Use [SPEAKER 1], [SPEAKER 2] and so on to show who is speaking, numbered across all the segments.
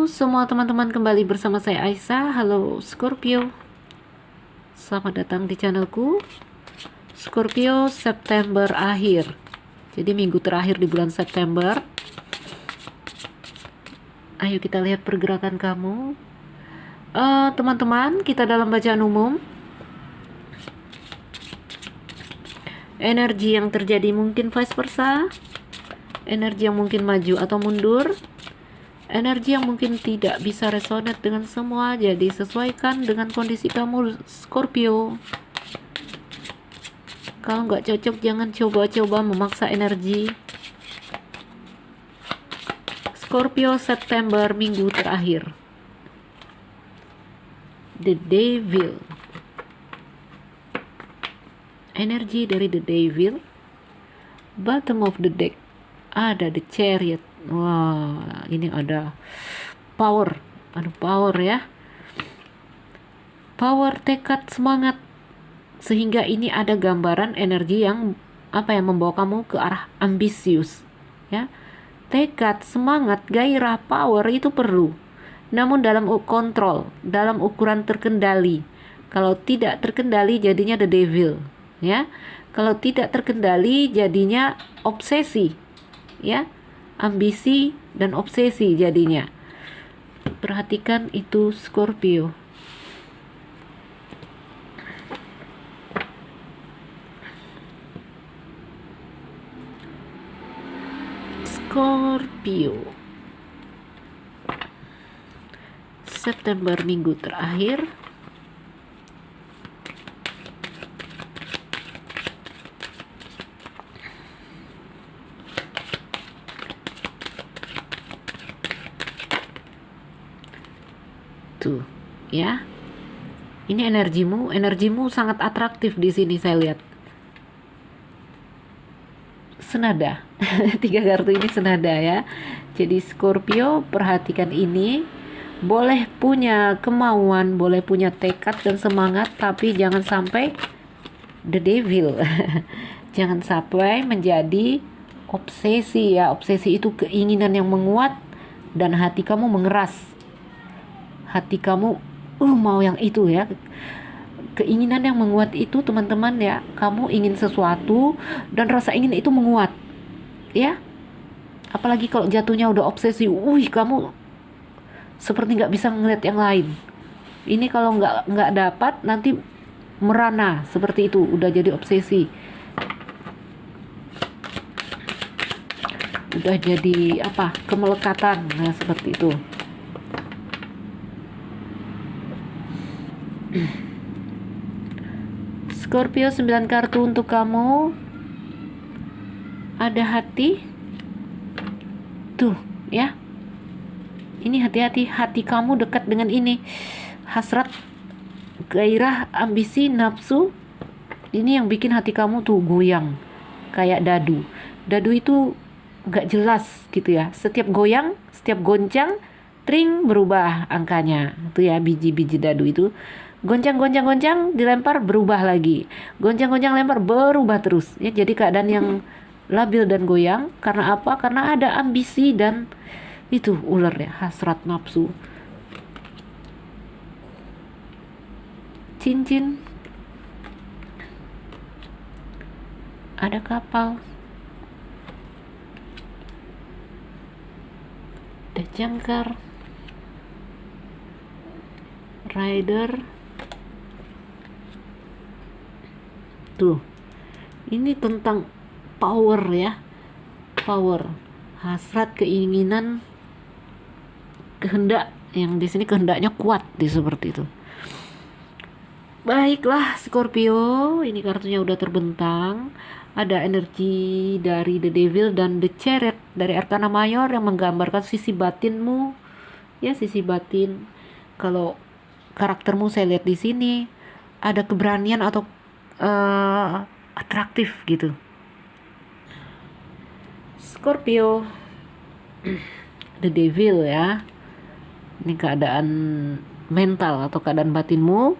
[SPEAKER 1] semua teman-teman, kembali bersama saya Aisyah. Halo Scorpio, selamat datang di channelku. Scorpio, September akhir, jadi minggu terakhir di bulan September. Ayo kita lihat pergerakan kamu. Teman-teman, kita dalam bacaan umum. Energi yang terjadi mungkin vice versa, energi yang mungkin maju atau mundur, energi yang mungkin tidak bisa resonate dengan semua, jadi sesuaikan dengan kondisi kamu Scorpio. Kalau nggak cocok, jangan coba-coba memaksa energi. Scorpio, September, minggu terakhir. The Devil. Energi dari The Devil. Bottom of the deck ada The Chariot. Wah, ini ada power, ya. Power, tekad, semangat. Sehingga ini ada gambaran energi yang membawa kamu ke arah ambisius, ya. Tekad, semangat, gairah, power itu perlu. Namun dalam kontrol, dalam ukuran terkendali. Kalau tidak terkendali jadinya The Devil, ya. Kalau tidak terkendali jadinya obsesi, ya. Ambisi dan obsesi jadinya. Perhatikan itu Scorpio. Scorpio, September, minggu terakhir. Tuh, ya. Ini energimu sangat atraktif di sini, saya lihat. Senada. 3 kartu ini senada, ya. Jadi Scorpio, perhatikan ini. Boleh punya kemauan, boleh punya tekad dan semangat, tapi jangan sampai The Devil. Jangan sampai menjadi obsesi, ya. Obsesi itu keinginan yang menguat dan hati kamu mengeras. Hati kamu mau yang itu, ya. Keinginan yang menguat itu, teman-teman, ya. Kamu ingin sesuatu dan rasa ingin itu menguat, ya. Apalagi kalau jatuhnya udah obsesi, kamu seperti nggak bisa ngeliat yang lain. Ini kalau nggak dapat, nanti merana seperti itu, udah jadi obsesi, udah jadi kemelekatan, nah seperti itu. Scorpio, 9 kartu untuk kamu. Ada hati. Tuh, ya. Ini hati-hati, hati kamu dekat dengan ini. Hasrat, gairah, ambisi, nafsu. Ini yang bikin hati kamu tuh goyang. Kayak dadu. Dadu itu gak jelas gitu, ya. Setiap goyang, setiap goncang, tring, berubah angkanya. Itu, ya, biji-biji dadu itu. Goncang, dilempar, berubah lagi. Goncang, lempar, berubah terus, ya. Jadi keadaan yang labil dan goyang. Karena apa? Karena ada ambisi dan itu ular, ya, hasrat, nafsu. Cincin, ada kapal, ada jangkar, rider. Tuh, ini tentang power, ya. Power, hasrat, keinginan, kehendak. Yang di sini kehendaknya kuat, seperti itu. Baiklah Scorpio, ini kartunya udah terbentang. Ada energi dari The Devil dan The Chariot dari Arcana Mayor yang menggambarkan sisi batinmu, ya, sisi batin. Kalau karaktermu saya lihat di sini ada keberanian atau atraktif gitu. Scorpio, The Devil, ya. Ini keadaan mental atau keadaan batinmu.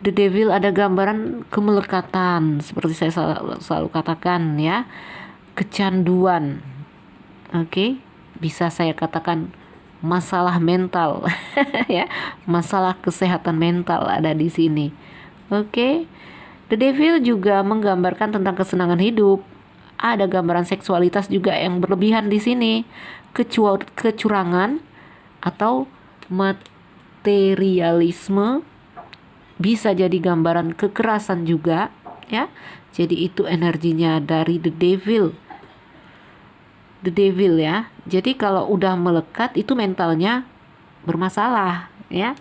[SPEAKER 1] The Devil ada gambaran kemelekatan, seperti saya selalu katakan, ya. Kecanduan. Oke, bisa saya katakan masalah mental ya, masalah kesehatan mental ada di sini. Oke. The Devil juga menggambarkan tentang kesenangan hidup. Ada gambaran seksualitas juga yang berlebihan di sini, kecurangan atau materialisme, bisa jadi gambaran kekerasan juga ya. Jadi itu energinya dari The Devil. The Devil ya. Jadi kalau udah melekat itu mentalnya bermasalah ya.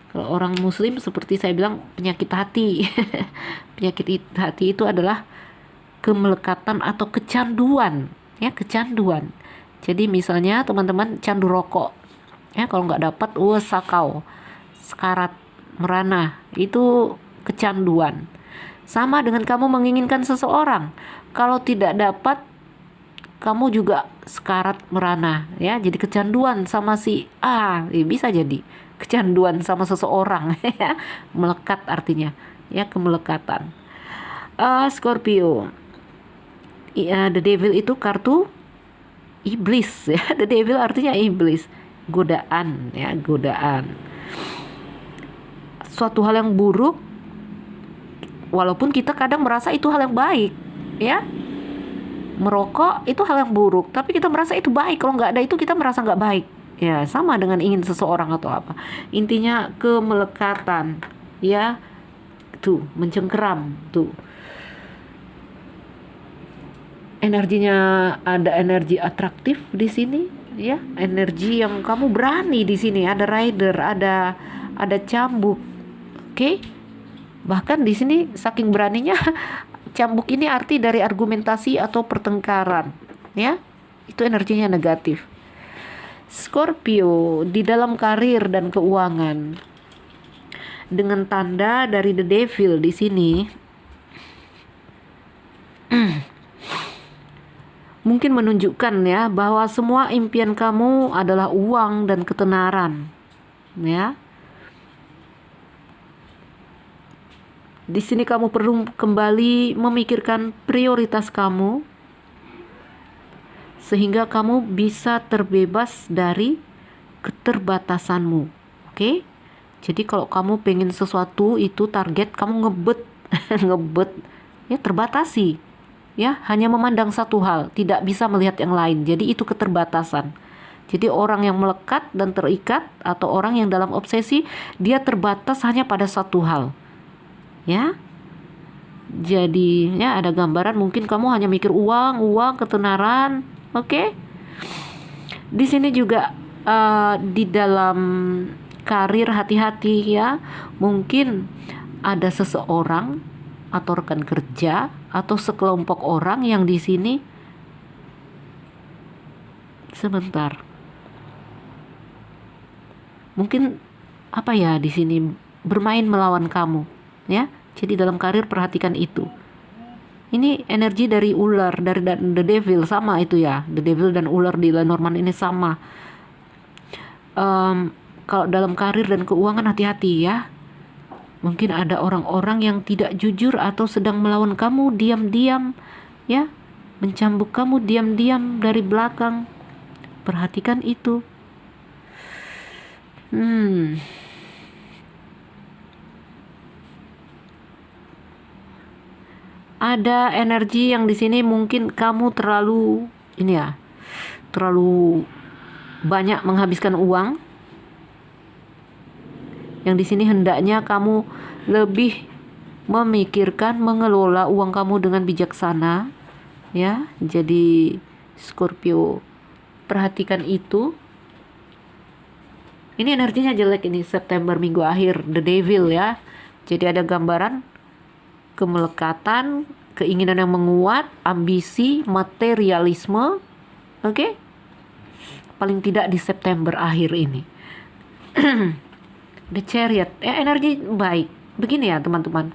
[SPEAKER 1] Kalau orang muslim seperti saya bilang penyakit hati. Penyakit hati itu adalah kemelekatan atau kecanduan ya, kecanduan. Jadi misalnya teman-teman candu rokok ya, kalau nggak dapat sakau, sekarat, merana, itu kecanduan. Sama dengan kamu menginginkan seseorang, kalau tidak dapat kamu juga sekarat, merana ya, jadi kecanduan sama si A, bisa jadi kecanduan sama seseorang ya, melekat artinya ya, kemelekatan. Scorpio, The Devil itu kartu iblis ya. The Devil artinya iblis, godaan ya, godaan. Suatu hal yang buruk, walaupun kita kadang merasa itu hal yang baik ya. Merokok itu hal yang buruk, tapi kita merasa itu baik. Kalau nggak ada itu kita merasa nggak baik. Ya, sama dengan ingin seseorang atau apa. Intinya kemelekatan ya. Tuh, mencengkeram tuh. Energinya ada energi atraktif di sini ya. Energi yang kamu berani di sini. Ada rider, ada cambuk. Oke? Bahkan di sini saking beraninya cambuk ini arti dari argumentasi atau pertengkaran ya. Itu energinya negatif. Scorpio di dalam karir dan keuangan dengan tanda dari The Devil di sini. Mungkin menunjukkan ya bahwa semua impian kamu adalah uang dan ketenaran ya. Di sini kamu perlu kembali memikirkan prioritas kamu sehingga kamu bisa terbebas dari keterbatasanmu. Oke? Jadi kalau kamu pengen sesuatu itu target kamu ngebet ngebet ya, terbatasi. Ya, hanya memandang satu hal, tidak bisa melihat yang lain. Jadi itu keterbatasan. Jadi orang yang melekat dan terikat atau orang yang dalam obsesi, dia terbatas hanya pada satu hal. Ya. Jadi ya ada gambaran mungkin kamu hanya mikir uang, ketenaran. Oke. Di sini juga di dalam karir hati-hati ya. Mungkin ada seseorang atau rekan kerja atau sekelompok orang yang di sini sebentar. Mungkin apa ya di sini bermain melawan kamu ya. Jadi dalam karir perhatikan itu. Ini energi dari ular, dari The Devil sama itu ya. The Devil dan ular di Lenormand ini sama. Kalau dalam karir dan keuangan hati-hati ya. Mungkin ada orang-orang yang tidak jujur atau sedang melawan kamu diam-diam ya. Mencambuk kamu diam-diam dari belakang. Perhatikan itu. Ada energi yang di sini mungkin kamu terlalu banyak menghabiskan uang. Yang di sini hendaknya kamu lebih memikirkan mengelola uang kamu dengan bijaksana ya. Jadi Scorpio perhatikan itu. Ini energinya jelek ini September minggu akhir The Devil ya. Jadi ada gambaran kemelekatan, keinginan yang menguat, ambisi, materialisme. Oke? Paling tidak di September akhir ini. The Chariot, energi baik. Begini ya teman-teman.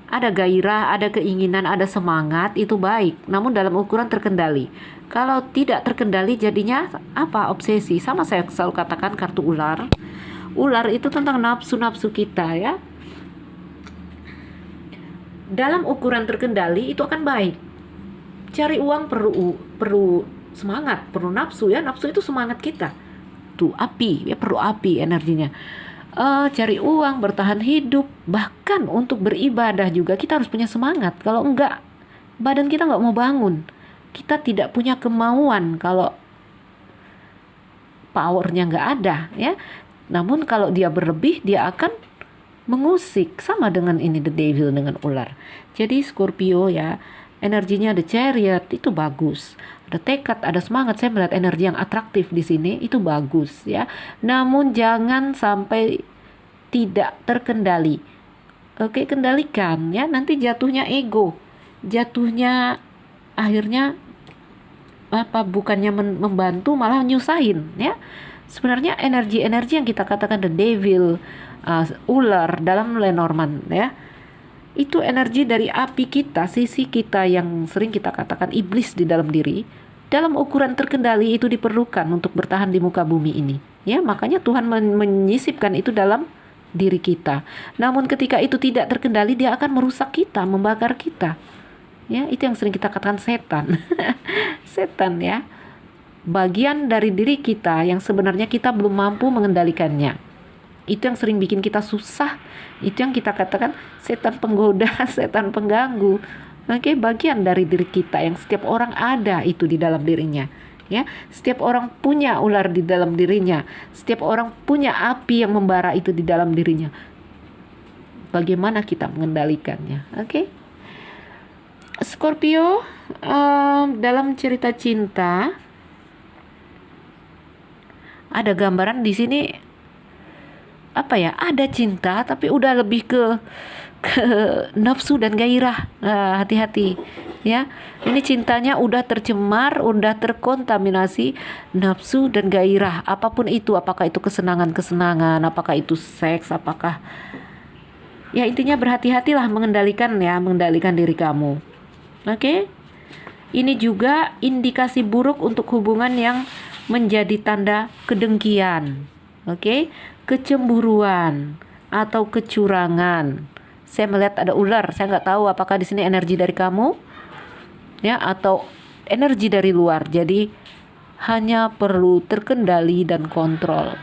[SPEAKER 1] Ada gairah, ada keinginan, ada semangat, itu baik. Namun dalam ukuran terkendali. Kalau tidak terkendali jadinya apa? Obsesi. Sama saya selalu katakan kartu ular. Ular itu tentang nafsu-nafsu kita ya. Dalam ukuran terkendali itu akan baik. Cari uang perlu semangat, perlu nafsu ya. Nafsu itu semangat kita. tuh api, ya perlu api energinya. Cari uang, bertahan hidup, bahkan untuk beribadah juga kita harus punya semangat. Kalau enggak, badan kita nggak mau bangun. Kita tidak punya kemauan kalau powernya nggak ada, ya. Namun kalau dia berlebih, dia akan mengusik, sama dengan ini the devil, dengan ular. Jadi Scorpio ya, energinya ada chariot, itu bagus. Ada tekad, ada semangat. Saya melihat energi yang atraktif di sini, itu bagus ya. Namun jangan sampai tidak terkendali. Oke, kendalikan ya. Nanti jatuhnya ego, jatuhnya akhirnya bukannya membantu malah nyusahin ya. Sebenarnya energi-energi yang kita katakan the devil, ular dalam Lenormand ya, itu energi dari api kita, sisi kita yang sering kita katakan iblis di dalam diri. Dalam ukuran terkendali itu diperlukan untuk bertahan di muka bumi ini ya. Makanya Tuhan menyisipkan itu dalam diri kita. Namun ketika itu tidak terkendali, dia akan merusak kita, membakar kita ya. Itu yang sering kita katakan setan. Setan ya, bagian dari diri kita yang sebenarnya kita belum mampu mengendalikannya. Itu yang sering bikin kita susah. Itu yang kita katakan setan penggoda, setan pengganggu. Oke, bagian dari diri kita yang setiap orang ada itu di dalam dirinya. Ya, setiap orang punya ular di dalam dirinya. Setiap orang punya api yang membara itu di dalam dirinya. Bagaimana kita mengendalikannya? Oke. Scorpio, dalam cerita cinta ada gambaran di sini. Apa ya, ada cinta tapi udah lebih ke nafsu dan gairah. Hati-hati ya, ini cintanya udah tercemar, udah terkontaminasi nafsu dan gairah, apapun itu. Apakah itu kesenangan-kesenangan, apakah itu seks, apakah ya, intinya berhati-hatilah mengendalikan diri kamu. Oke. Ini juga indikasi buruk untuk hubungan yang menjadi tanda kedengkian. Oke, kecemburuan atau kecurangan. Saya melihat ada ular. Saya nggak tahu apakah di sini energi dari kamu, ya, atau energi dari luar. Jadi hanya perlu terkendali dan kontrol.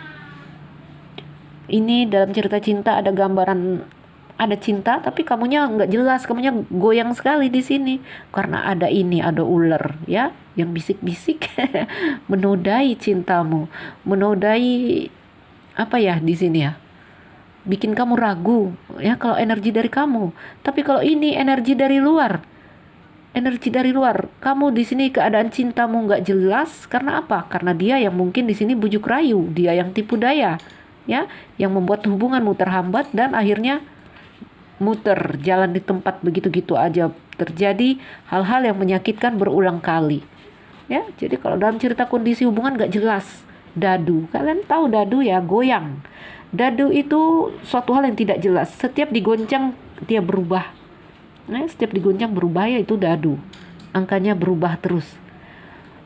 [SPEAKER 1] Ini dalam cerita cinta ada gambaran, ada cinta tapi kamunya nggak jelas, kamunya goyang sekali di sini karena ada ular ya yang bisik-bisik menodai cintamu, menodai apa ya di sini ya, bikin kamu ragu ya kalau energi dari kamu. Tapi kalau ini energi dari luar, kamu di sini keadaan cintamu nggak jelas. Karena apa? Karena dia yang mungkin di sini bujuk rayu, dia yang tipu daya ya, yang membuat hubunganmu terhambat dan akhirnya muter jalan di tempat begitu-gitu aja. Terjadi hal-hal yang menyakitkan berulang kali ya. Jadi kalau dalam cerita kondisi hubungan nggak jelas, dadu, kalian tahu dadu ya, goyang. Dadu itu suatu hal yang tidak jelas. Setiap digoncang dia berubah. Nah, setiap digoncang berubah ya, itu dadu. Angkanya berubah terus.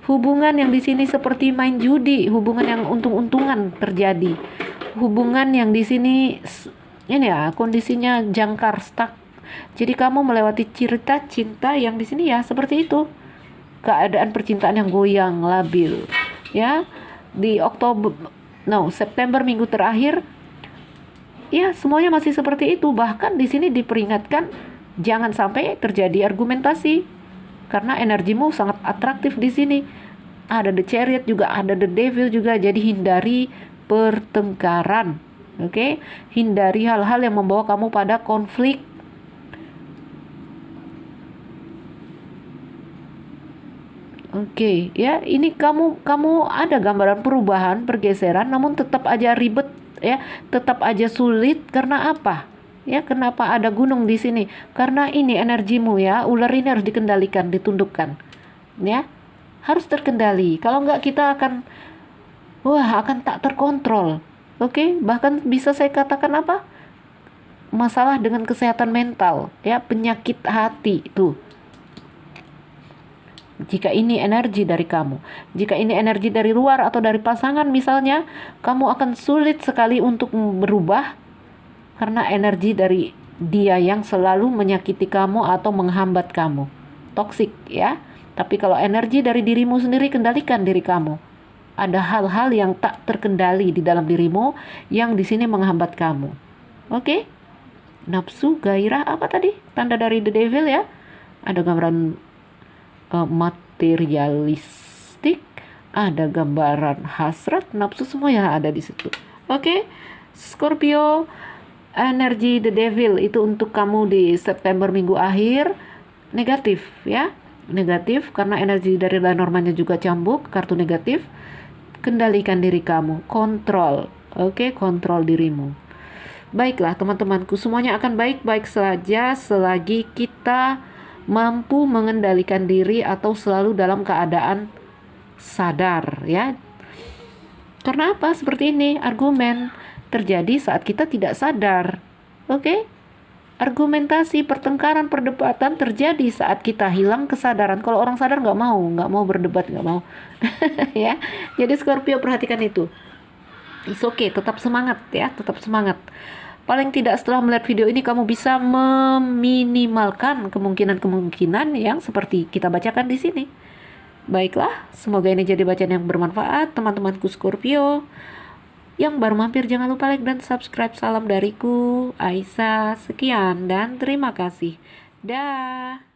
[SPEAKER 1] Hubungan yang di sini seperti main judi, hubungan yang untung-untungan terjadi. Hubungan yang di sini ini ya kondisinya jangkar, stuck. Jadi kamu melewati cerita cinta yang di sini ya seperti itu. Keadaan percintaan yang goyang, labil. Ya. Di September minggu terakhir ya semuanya masih seperti itu. Bahkan di sini diperingatkan jangan sampai terjadi argumentasi karena energimu sangat atraktif di sini. Ada the chariot juga, ada the devil juga. Jadi hindari pertengkaran. Oke? Hindari hal-hal yang membawa kamu pada konflik. Oke, ya, ini kamu ada gambaran perubahan, pergeseran, namun tetap aja ribet ya, tetap aja sulit. Karena apa? Ya, kenapa ada gunung di sini? Karena ini energimu ya, ular ini harus dikendalikan, ditundukkan. Ya, harus terkendali. Kalau enggak kita akan tak terkontrol. Oke, bahkan bisa saya katakan apa? Masalah dengan kesehatan mental, ya, penyakit hati tuh. Jika ini energi dari kamu, jika ini energi dari luar atau dari pasangan misalnya, kamu akan sulit sekali untuk berubah karena energi dari dia yang selalu menyakiti kamu atau menghambat kamu. Toksik ya. Tapi kalau energi dari dirimu sendiri, kendalikan diri kamu. ada hal-hal yang tak terkendali di dalam dirimu yang di sini menghambat kamu. Oke? Nafsu, gairah, apa tadi? Tanda dari the devil ya. Ada gambaran materialistik, ada gambaran hasrat, nafsu, semua ya ada di situ. Oke? Scorpio, energi the devil itu untuk kamu di September minggu akhir negatif ya. Negatif karena energi dari Lenormandnya juga cambuk, kartu negatif. Kendalikan diri kamu, kontrol. Oke, kontrol dirimu. Baiklah teman-temanku, semuanya akan baik-baik saja selagi kita mampu mengendalikan diri atau selalu dalam keadaan sadar ya. Karena apa? Seperti ini argumen terjadi saat kita tidak sadar. Oke? Argumentasi, pertengkaran, perdebatan terjadi saat kita hilang kesadaran. Kalau orang sadar nggak mau berdebat, nggak mau. Ya, jadi Scorpio perhatikan itu. It's okay, tetap semangat ya, tetap semangat. Paling tidak setelah melihat video ini kamu bisa meminimalkan kemungkinan-kemungkinan yang seperti kita bacakan di sini. Baiklah, semoga ini jadi bacaan yang bermanfaat teman-temanku Scorpio. Yang baru mampir jangan lupa like dan subscribe. Salam dariku, Aisyah. Sekian dan terima kasih. Dah.